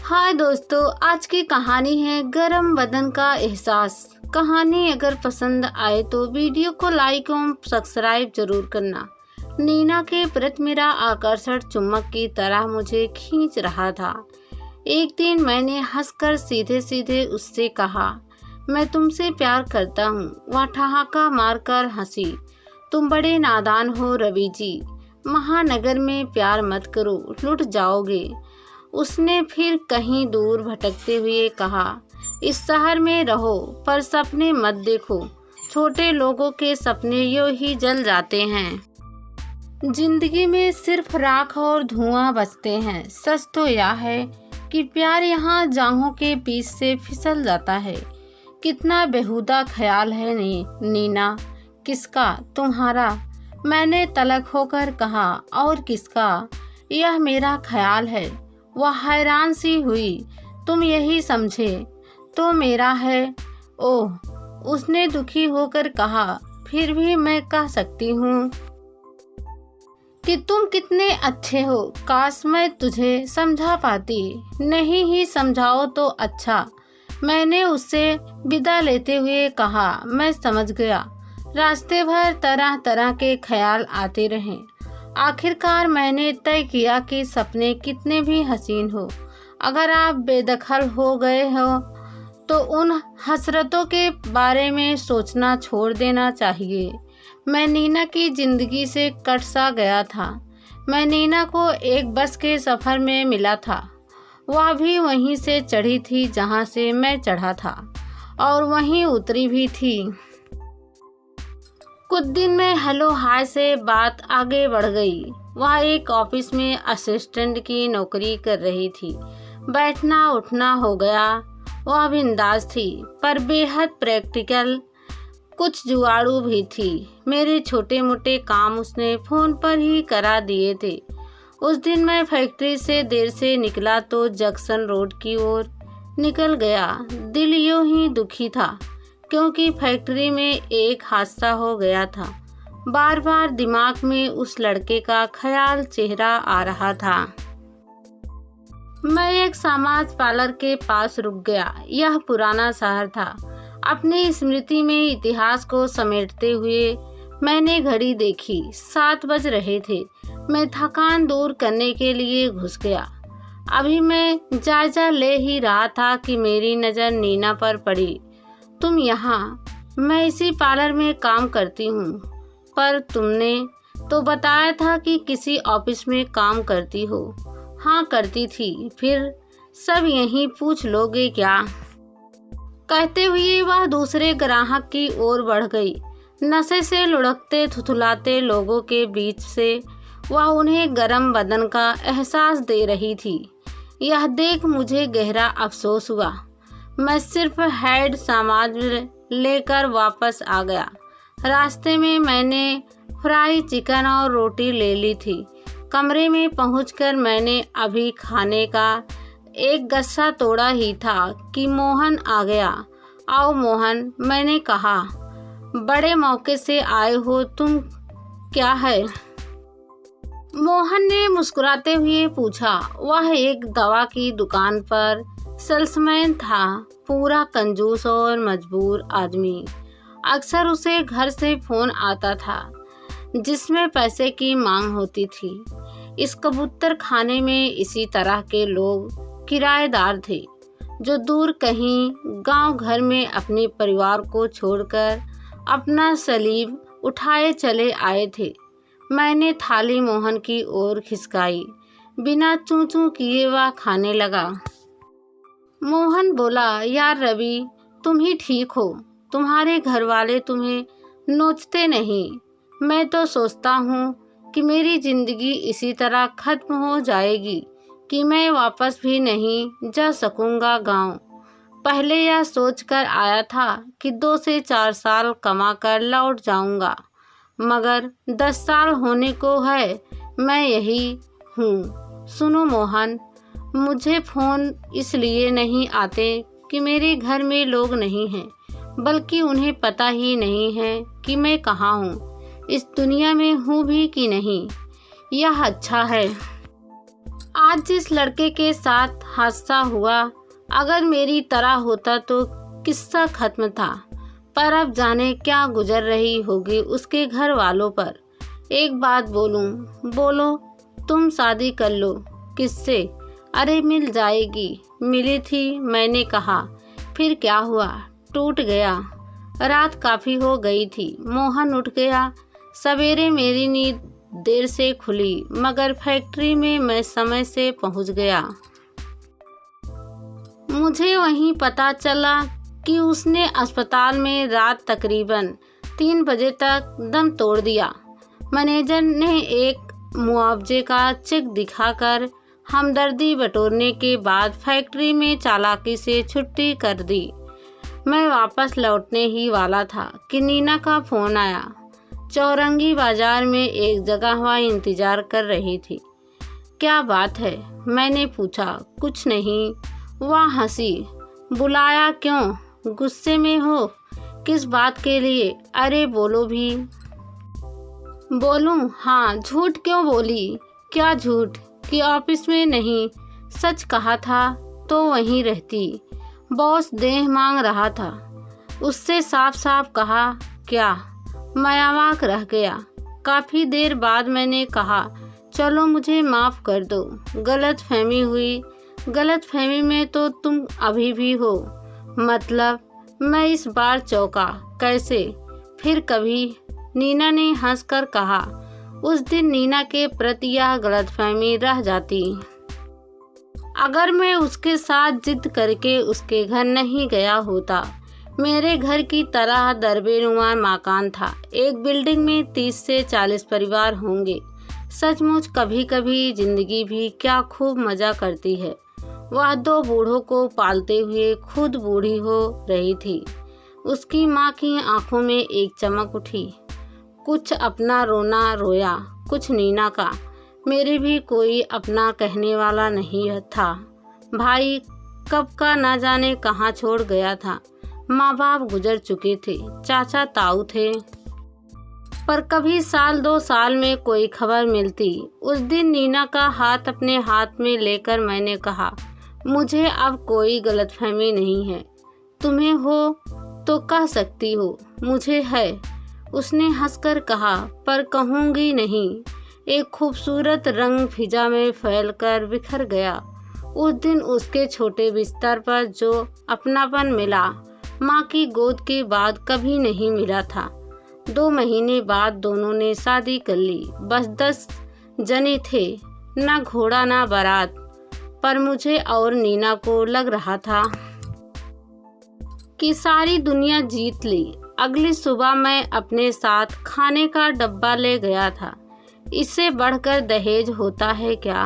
हाय दोस्तों, आज की कहानी है गरम बदन का एहसास। कहानी अगर पसंद आए तो वीडियो को लाइक और सब्सक्राइब जरूर करना। नीना के प्रति मेरा आकर्षण चुम्बक की तरह मुझे खींच रहा था। एक दिन मैंने हंसकर सीधे सीधे उससे कहा, मैं तुमसे प्यार करता हूँ। वह ठहाका मारकर हंसी। तुम बड़े नादान हो रवि जी, महानगर में प्यार मत करो, लुट जाओगे। उसने फिर कहीं दूर भटकते हुए कहा, इस शहर में रहो पर सपने मत देखो। छोटे लोगों के सपने यूं ही जल जाते हैं। जिंदगी में सिर्फ राख और धुआं बचते हैं। सच तो यह है कि प्यार यहाँ जांघों के बीच से फिसल जाता है। कितना बेहुदा ख्याल है नीना। किसका? तुम्हारा? मैंने तलक होकर कहा। और किसका? यह मेरा ख्याल है। वह हैरान सी हुई। तुम यही समझे तो मेरा है। ओह, उसने दुखी होकर कहा। फिर भी मैं कह सकती हूँ कि तुम कितने अच्छे हो। काश मैं तुझे समझा पाती। नहीं ही समझाओ तो अच्छा। मैंने उससे विदा लेते हुए कहा, मैं समझ गया। रास्ते भर तरह तरह के ख्याल आते रहे। आखिरकार मैंने तय किया कि सपने कितने भी हसीन हो, अगर आप बेदखल हो गए हो तो उन हसरतों के बारे में सोचना छोड़ देना चाहिए। मैं नीना की जिंदगी से कट सा गया था। मैं नीना को एक बस के सफ़र में मिला था। वह भी वहीं से चढ़ी थी जहां से मैं चढ़ा था, और वहीं उतरी भी थी। कुछ दिन में हेलो हाय से बात आगे बढ़ गई। वह एक ऑफिस में असिस्टेंट की नौकरी कर रही थी। बैठना उठना हो गया। वह बिंदास थी पर बेहद प्रैक्टिकल, कुछ जुगाड़ू भी थी। मेरे छोटे मोटे काम उसने फ़ोन पर ही करा दिए थे। उस दिन मैं फैक्ट्री से देर से निकला तो जंक्शन रोड की ओर निकल गया। दिल यूं ही दुखी था क्योंकि फैक्ट्री में एक हादसा हो गया था। बार बार दिमाग में उस लड़के का ख्याल चेहरा आ रहा था। मैं एक समाज पार्लर के पास रुक गया। यह पुराना शहर था। अपनी स्मृति में इतिहास को समेटते हुए मैंने घड़ी देखी। 7 बज रहे थे। मैं थकान दूर करने के लिए घुस गया। अभी मैं जायजा ले ही रहा था कि मेरी नज़र नीना पर पड़ी। तुम यहाँ? मैं इसी पार्लर में काम करती हूँ। पर तुमने तो बताया था कि किसी ऑफिस में काम करती हो। हाँ, करती थी। फिर सब यहीं पूछ लोगे क्या? कहते हुए वह दूसरे ग्राहक की ओर बढ़ गई। नशे से लुढ़कते थुथुलाते लोगों के बीच से वह उन्हें गरम बदन का एहसास दे रही थी। यह देख मुझे गहरा अफसोस हुआ। मैं सिर्फ हेड सामान लेकर वापस आ गया। रास्ते में मैंने फ्राई चिकन और रोटी ले ली थी। कमरे में पहुंचकर मैंने अभी खाने का एक गस्सा तोड़ा ही था कि मोहन आ गया। आओ मोहन, मैंने कहा। बड़े मौके से आए हो तुम, क्या है? मोहन ने मुस्कुराते हुए पूछा। वह एक दवा की दुकान पर सेल्समैन था। पूरा कंजूस और मजबूर आदमी। अक्सर उसे घर से फोन आता था जिसमें पैसे की मांग होती थी। इस कबूतर खाने में इसी तरह के लोग किराएदार थे जो दूर कहीं गांव घर में अपने परिवार को छोड़कर अपना सलीब उठाए चले आए थे। मैंने थाली मोहन की ओर खिसकाई। बिना चूं चूं किए वह खाने लगा। मोहन बोला, यार रवि, तुम ही ठीक हो। तुम्हारे घर वाले तुम्हें नोचते नहीं। मैं तो सोचता हूँ कि मेरी जिंदगी इसी तरह खत्म हो जाएगी कि मैं वापस भी नहीं जा सकूँगा गांव। पहले यह सोचकर आया था कि 2 से 4 साल कमा कर लौट जाऊँगा, मगर 10 साल होने को है मैं यही हूँ। सुनो मोहन, मुझे फ़ोन इसलिए नहीं आते कि मेरे घर में लोग नहीं हैं, बल्कि उन्हें पता ही नहीं है कि मैं कहाँ हूँ, इस दुनिया में हूँ भी कि नहीं। यह अच्छा है। आज जिस लड़के के साथ हादसा हुआ, अगर मेरी तरह होता तो किस्सा खत्म था, पर अब जाने क्या गुजर रही होगी उसके घर वालों पर। एक बात बोलूं? बोलो। तुम शादी कर लो। किससे? अरे मिल जाएगी। मिली थी, मैंने कहा। फिर क्या हुआ? टूट गया। रात काफ़ी हो गई थी, मोहन उठ गया। सवेरे मेरी नींद देर से खुली, मगर फैक्ट्री में मैं समय से पहुंच गया। मुझे वहीं पता चला कि उसने अस्पताल में रात तकरीबन 3 बजे तक दम तोड़ दिया। मैनेजर ने एक मुआवजे का चेक दिखाकर हमदर्दी बटोरने के बाद फैक्ट्री में चालाकी से छुट्टी कर दी। मैं वापस लौटने ही वाला था कि नीना का फ़ोन आया। चौरंगी बाजार में एक जगह वह इंतज़ार कर रही थी। क्या बात है? मैंने पूछा। कुछ नहीं। वह हंसी। बुलाया क्यों? गुस्से में हो? किस बात के लिए? अरे बोलो भी। बोलूं? हाँ। झूठ क्यों बोली? क्या झूठ? कि ऑफिस में नहीं, सच कहा था तो वहीं रहती। बॉस देह मांग रहा था, उससे साफ साफ कहा। क्या? मैं अवाक रह गया। काफ़ी देर बाद मैंने कहा, चलो मुझे माफ़ कर दो, गलत फहमी हुई। गलत फहमी में तो तुम अभी भी हो। मतलब? मैं इस बार चौंका। कैसे? फिर कभी? नीना ने हंसकर कहा। उस दिन नीना के प्रति यह गलतफहमी रह जाती। अगर मैं उसके साथ जिद करके उसके घर नहीं गया होता। मेरे घर की तरह दरबेनुमा मकान था। एक बिल्डिंग में 30 से 40 परिवार होंगे। सचमुच कभी कभी जिंदगी भी क्या खूब मज़ा करती है। वह 2 बूढ़ों को पालते हुए खुद बूढ़ी हो रही थी। उसकी माँ की आंखों में एक चमक उठी। कुछ अपना रोना रोया, कुछ नीना का। मेरे भी कोई अपना कहने वाला नहीं था। भाई कब का ना जाने कहाँ छोड़ गया था। माँ बाप गुजर चुके थे, चाचा ताऊ थे, पर कभी साल 2 साल में कोई खबर मिलती। उस दिन नीना का हाथ अपने हाथ में लेकर मैंने कहा, मुझे अब कोई गलतफहमी नहीं है। तुम्हें हो तो कह सकती हो, मुझे है। उसने हंसकर कहा, पर कहूँगी नहीं। एक खूबसूरत रंग फिजा में फैलकर बिखर गया। उस दिन उसके छोटे बिस्तर पर जो अपनापन मिला, माँ की गोद के बाद कभी नहीं मिला था। 2 महीने बाद दोनों ने शादी कर ली। बस 10 जने थे, ना घोड़ा ना बारात। पर मुझे और नीना को लग रहा था कि सारी दुनिया जीत ली। अगली सुबह मैं अपने साथ खाने का डब्बा ले गया था। इससे बढ़कर दहेज होता है क्या?